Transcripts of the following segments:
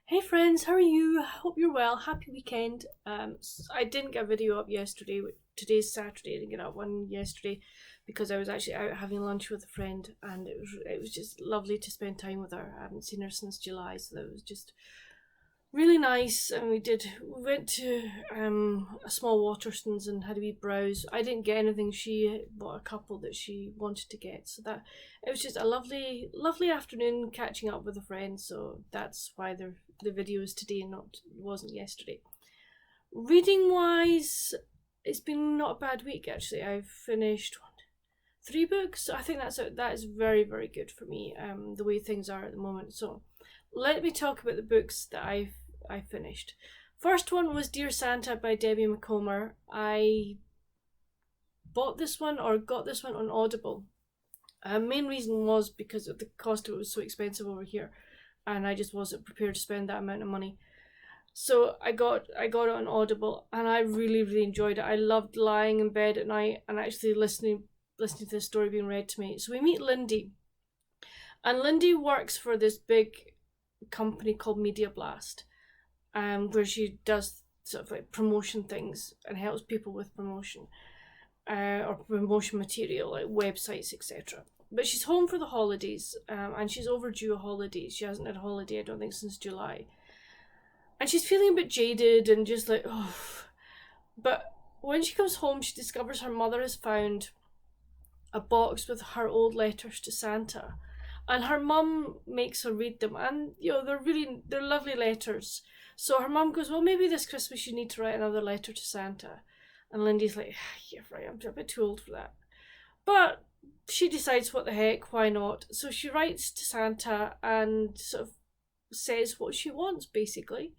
Hey friends, how are you? Hope you're well. Happy weekend. I didn't get a video up yesterday. Today's Saturday. I didn't get up one yesterday because I was actually out having lunch with a friend, and it was just lovely to spend time with her. I haven't seen her since July, so that was just really nice. And we went to a small Waterstones and had a wee browse. I didn't get anything. She bought a couple that she wanted to get, so that it was just a lovely afternoon catching up with a friend. So that's why the video is today and not wasn't yesterday. Reading wise, it's been not a bad week actually. I've finished three books. I think that is very good for me. The way things are at the moment. So let me talk about the books that I finished. First one was Dear Santa by Debbie Mccomber. I bought this one or got this one on Audible. Main reason was because of the cost of it was so expensive over here, and I just wasn't prepared to spend that amount of money. So I got it on Audible, and I really enjoyed it. I loved lying in bed at night and actually listening to the story being read to me. So we meet Lindy, and Lindy works for this big company called Media Blast, where she does sort of like promotion things and helps people with promotion, or promotion material like websites, etc. But she's home for the holidays, and she's overdue a holiday. She hasn't had a holiday, I don't think, since July. And she's feeling a bit jaded and just like, oh. But when she comes home, she discovers her mother has found a box with her old letters to Santa. And her mum makes her read them. And, they're lovely letters. So her mum goes, well, maybe this Christmas you need to write another letter to Santa. And Lindy's like, yeah, right, I'm a bit too old for that. But she decides, what the heck, why not? So she writes to Santa and sort of says what she wants, basically.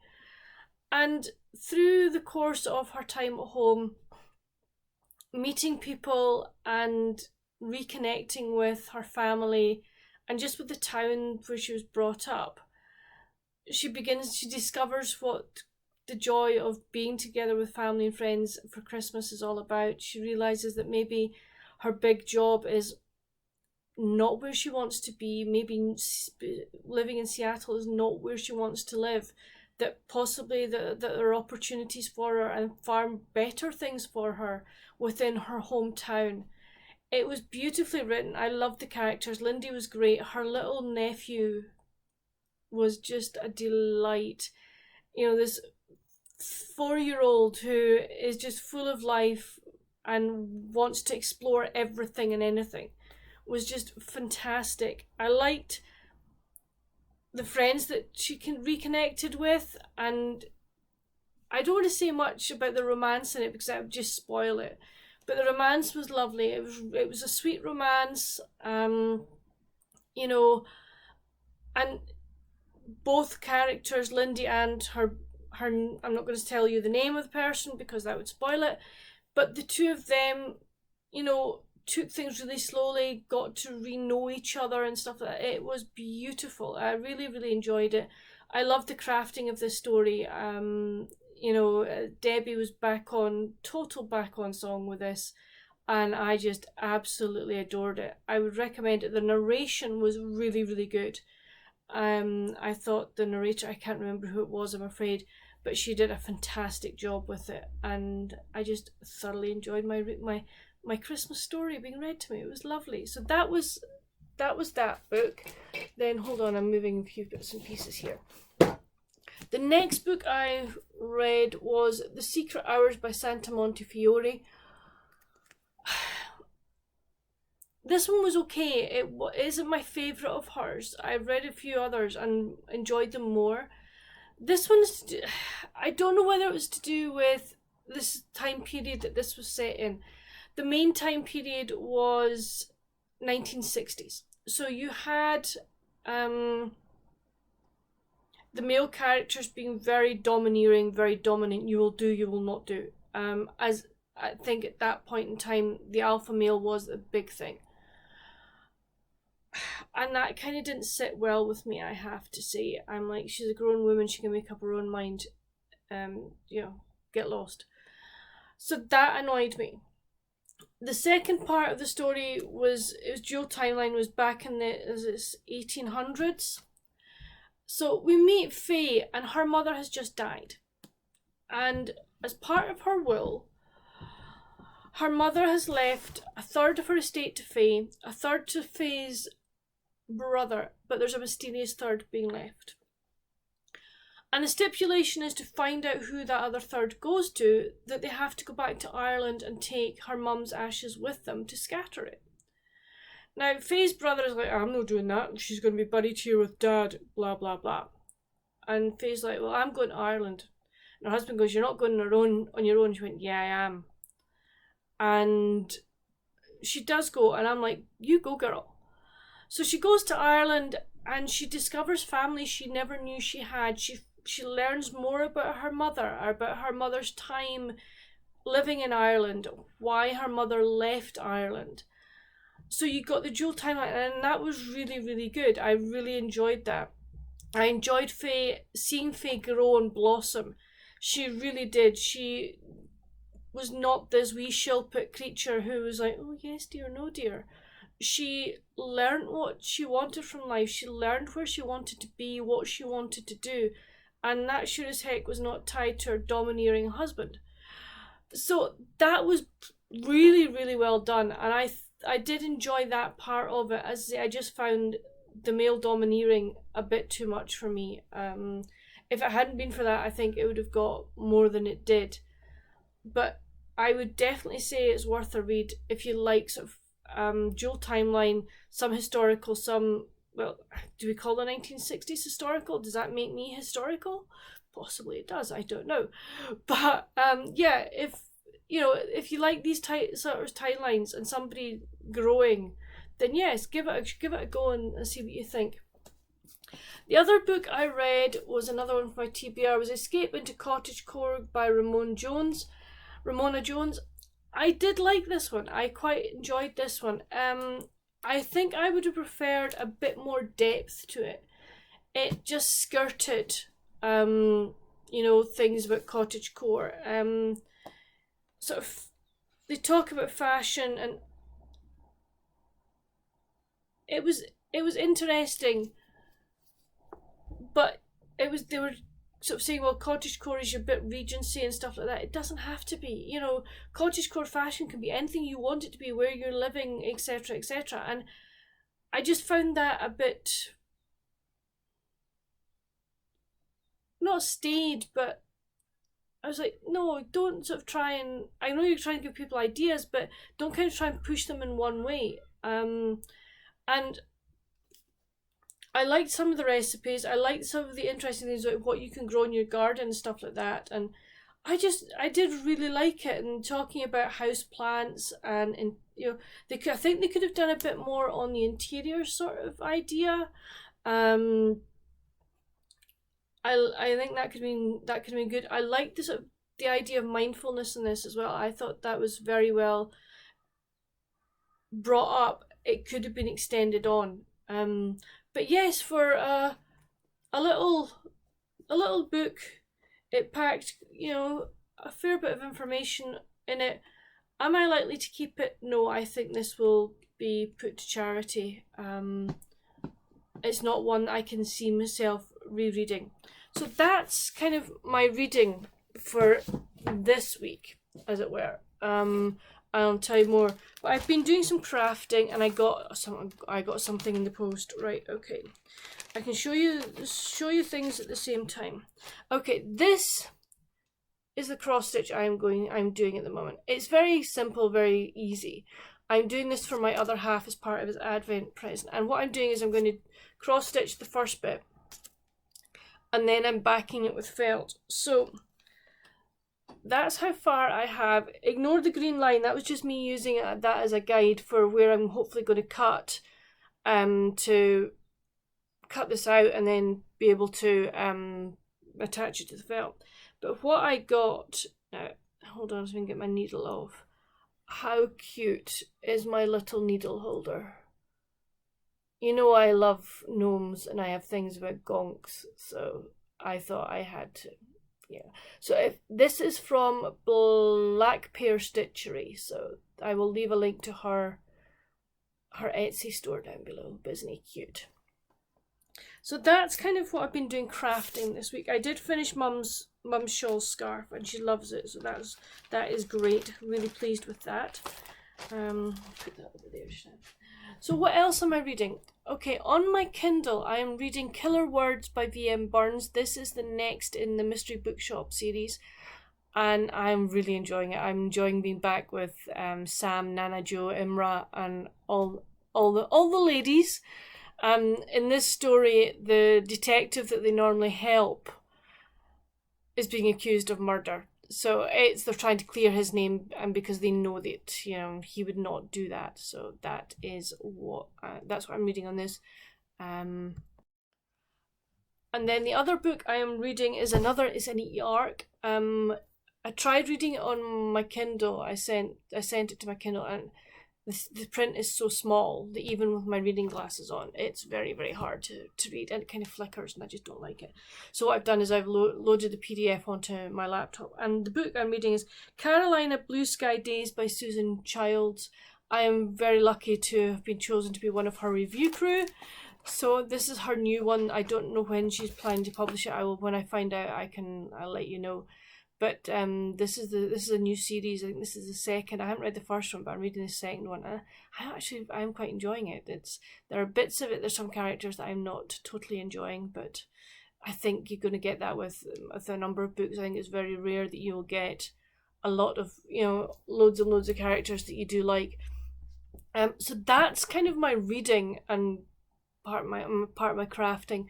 And through the course of her time at home, meeting people and reconnecting with her family and just with the town where she was brought up, she discovers what the joy of being together with family and friends for Christmas is all about. She realizes that maybe her big job is not where she wants to be. Maybe living in Seattle is not where she wants to live. That possibly that there are opportunities for her and far better things for her within her hometown. It was beautifully written. I loved the characters. Lindy was great. Her little nephew was just a delight. This 4-year-old who is just full of life and wants to explore everything and anything was just fantastic. I liked the friends that she reconnected with, and I don't want to say much about the romance in it because that would just spoil it. But the romance was lovely. It was a sweet romance, and both characters, Lindy and her. I'm not going to tell you the name of the person because that would spoil it. But the two of them, took things really slowly, got to re-know each other and stuff like that. It was beautiful. I really enjoyed it. I loved the crafting of this story. Debbie was back on song with this, and I just absolutely adored it. I would recommend it. The narration was really good. I thought the narrator, I can't remember who it was, I'm afraid, but she did a fantastic job with it, and I just thoroughly enjoyed my Christmas story being read to me. It was lovely. So that was that book. Then hold on, I'm moving a few bits and pieces here. The next book I read was The Secret Hours by Santa Montefiore. This one was okay. It isn't my favourite of hers. I've read a few others and enjoyed them more. This one's, I don't know whether it was to do with this time period that this was set in. The main time period was 1960s. So you had the male characters being very domineering, very dominant. You will do, you will not do. As I think at that point in time, the alpha male was a big thing. And that kind of didn't sit well with me, I have to say. I'm like, she's a grown woman, she can make up her own mind. Get lost. So that annoyed me. The second part of the story was dual timeline, was back in the 1800s. So we meet Faye, and her mother has just died. And as part of her will, her mother has left a third of her estate to Faye, a third to Faye's brother, but there's a mysterious third being left. And the stipulation is to find out who that other third goes to, that they have to go back to Ireland and take her mum's ashes with them to scatter it. Now, Faye's brother is like, I'm not doing that. She's going to be buried here with Dad, blah, blah, blah. And Faye's like, well, I'm going to Ireland. And her husband goes, you're not going on your own. She went, yeah, I am. And she does go, and I'm like, you go, girl. So she goes to Ireland, and she discovers family she never knew she had. She learns more about her mother's time living in Ireland, why her mother left Ireland. So you got the dual timeline, and that was really, really good. I really enjoyed that. I enjoyed seeing Faye grow and blossom. She really did. She was not this wee shilpit creature who was like, oh yes dear, no dear. She learned what she wanted from life. She learned where she wanted to be, what she wanted to do. And that sure as heck was not tied to her domineering husband. So that was really, really well done. And I did enjoy that part of it. As I just found the male domineering a bit too much for me. If it hadn't been for that, I think it would have got more than it did. But I would definitely say it's worth a read if you like sort of dual timeline, some historical, some, well, do we call the 1960s historical? Does that make me historical? Possibly it does, I don't know. But yeah, if you like these sort of timelines and somebody growing, then yes, give it a go and see what you think. The other book I read was another one from my TBR, was Escape into CottageCore by Ramona Jones. I did like this one. I quite enjoyed this one. I think I would have preferred a bit more depth to it. It just skirted, things about CottageCore. Sort of, they talk about fashion, and it was interesting, but they were sort of saying, well, CottageCore is your bit Regency and stuff like that. It doesn't have to be. CottageCore fashion can be anything you want it to be, where you're living, etc., etc. And I just found that a bit, not staid, but I was like, no, don't sort of try and, I know you're trying to give people ideas, but don't kind of try and push them in one way. And I liked some of the recipes. I liked some of the interesting things like what you can grow in your garden and stuff like that. And I did really like it. And talking about house plants and I think they could have done a bit more on the interior sort of idea. I think that could have been good. I liked the idea of mindfulness in this as well. I thought that was very well brought up. It could have been extended on. But yes, for a little book, it packed, a fair bit of information in it. Am I likely to keep it? No, I think this will be put to charity. It's not one I can see myself rereading. So that's kind of my reading for this week, as it were. I'll tell you more. But I've been doing some crafting, and I got something in the post. Right, okay. I can show you things at the same time. Okay, this is the cross stitch I'm doing at the moment. It's very simple, very easy. I'm doing this for my other half as part of his Advent present. And what I'm doing is I'm going to cross stitch the first bit, and then I'm backing it with felt. So that's how far I have. Ignore the green line. That was just me using that as a guide for where I'm hopefully going to cut this out and then be able to attach it to the felt. But what I got now, hold on so I can get my needle off. How cute is my little needle holder? I love gnomes and I have things about gonks, so I thought I had to. Yeah, so this is from Black Pear Stitchery, so I will leave a link to her Etsy store down below, but isn't he cute? So that's kind of what I've been doing crafting this week. I did finish Mum's shawl scarf, and she loves it, so that is great. Really pleased with that. Put that over there. So what else am I reading? Okay, on my Kindle, I am reading Killer Words by V.M. Burns. This is the next in the Mystery Bookshop series, and I'm really enjoying it. I'm enjoying being back with Sam, Nana, Joe, Imra, and all the ladies. In this story, the detective that they normally help is being accused of murder. So they're trying to clear his name, and because they know that he would not do that. So that is that's what I'm reading on this. And then the other book I am reading is an e-arc. I tried reading it on my Kindle. I sent it to my Kindle, and the print is so small that even with my reading glasses on, it's very, very hard to read, and it kind of flickers, and I just don't like it. So what I've done is I've loaded the PDF onto my laptop, and the book I'm reading is Carolina Blue Sky Days by Susan Schild. I am very lucky to have been chosen to be one of her review crew. So this is her new one. I don't know when she's planning to publish it. When I find out, I'll let you know. But this is a new series. I think this is the second. I haven't read the first one, but I'm reading the second one. And I'm quite enjoying it. There are bits of it. There's some characters that I'm not totally enjoying, but I think you're going to get that with a number of books. I think it's very rare that you'll get a lot of loads and loads of characters that you do like. So that's kind of my reading and part of my crafting.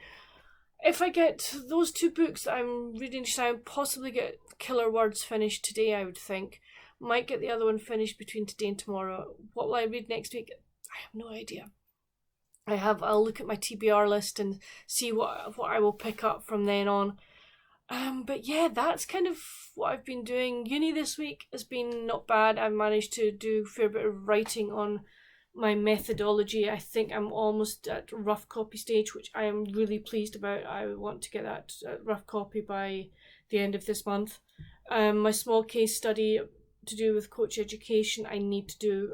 If I get those two books that I'm reading, I'll possibly get Killer Words finished today, I would think. Might get the other one finished between today and tomorrow. What will I read next week? I have no idea. I'll look at my TBR list and see what I will pick up from then on. But yeah, that's kind of what I've been doing. Uni this week has been not bad. I've managed to do a fair bit of writing on my methodology. I think I'm almost at rough copy stage, which I am really pleased about. I want to get that rough copy by the end of this month. My small case study to do with coach education, I need to do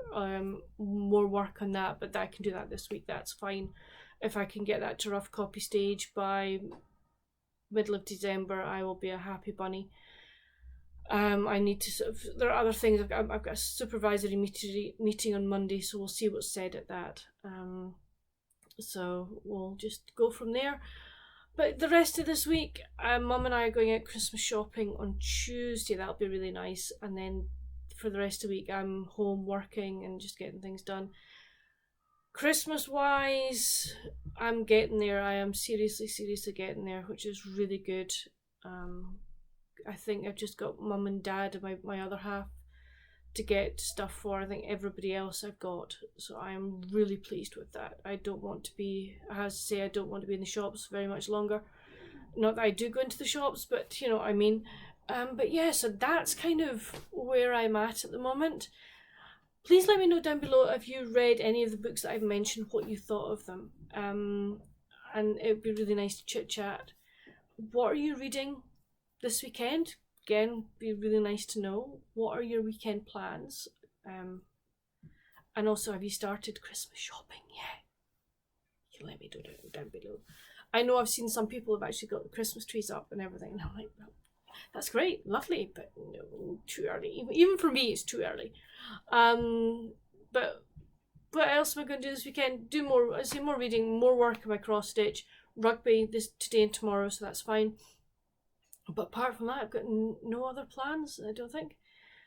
more work on that, but I can do that this week. That's fine. If I can get that to rough copy stage by middle of December, I will be a happy bunny. I need to there are other things. I've got a supervisory meeting on Monday, so we'll see what's said at that. So we'll just go from there. But the rest of this week, Mum and I are going out Christmas shopping on Tuesday. That'll be really nice. And then for the rest of the week, I'm home working and just getting things done. Christmas wise, I'm getting there. I am seriously getting there, which is really good. I think I've just got Mum and Dad and my other half to get stuff for. I think everybody else I've got, so I'm really pleased with that. I don't want to be, as I say, I don't want to be in the shops very much longer. Not that I do go into the shops, but you know what I mean. But yeah, so that's kind of where I'm at the moment. Please let me know down below if you read any of the books that I've mentioned, what you thought of them. And it would be really nice to chit chat. What are you reading this weekend? Again, be really nice to know. What are your weekend plans? And also, have you started Christmas shopping yet? You can let me know down below. I know I've seen some people have actually got the Christmas trees up and everything, and I'm like, well, that's great, lovely, but no, too early. Even for me, it's too early. But what else am I going to do this weekend? Do more. I say more reading, more work on my cross stitch, rugby today and tomorrow, so that's fine. But apart from that, I've got no other plans, I don't think.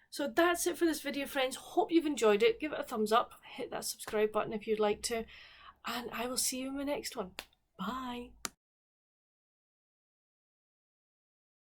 So that's it for this video, friends. Hope you've enjoyed it. Give it a thumbs up. Hit that subscribe button if you'd like to. And I will see you in my next one. Bye.